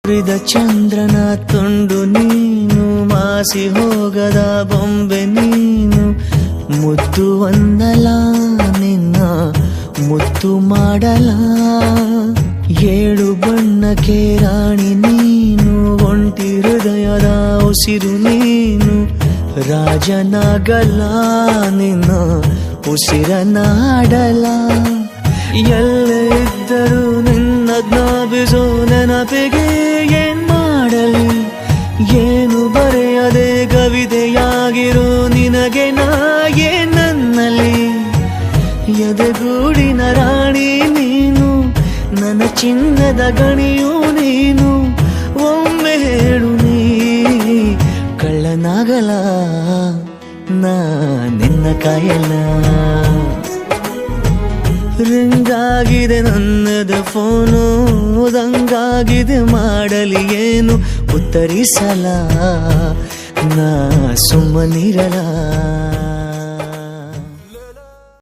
ಚಂದ್ರನ ತುಂಡು ನೀನು, ಮಾಸಿ ಹೋಗದ ಬೊಂಬೆ ನೀನು, ಮುದ್ದು ಒಂದಲ ನಿನ್ನ ಮುತ್ತು ಮಾಡಲ. 7 ಬಣ್ಣಕ್ಕೆ ರಾಣಿ ನೀನು, ಒಂಟಿ ಹೃದಯದ ಉಸಿರು ನೀನು, ರಾಜನಾಗಲ ನಿನ್ನ ಉಸಿರನಾಡಲ. ಎಲ್ಲೇ ಇದ್ದರೂ ನಿನ್ನ ಜ್ಞಾಪಿಸೋ ನೆನಪಿಗೆ ಏನ್ ಮಾಡಲಿ, ಏನು ಬರೆಯದೆ ಕವಿತೆಯಾಗಿರೋ ನಿನಗೆ ನಾ ನನ್ನಲ್ಲಿ. ಎದೆಗೂಡಿನ ರಾಣಿ ನೀನು, ನನ್ನ ಚಿನ್ನದ ಗಣಿಯೂ ನೀನು, ಒಮ್ಮೆ ಹೇಳು ನೀ ಕಳ್ಳನಾಗಲ ನಾ ನಿನ್ನ ಕಾಯಲ್ಲ. ರಿಂಗಾಗಿದೆ ನನ್ನದ ಫೋನು, ದಂಗಾಗಿದೆ ಮಾಡಲಿ ಏನು, ಉತ್ತರಿಸಲ ನಾ ಸುಮ್ಮನಿರಲ.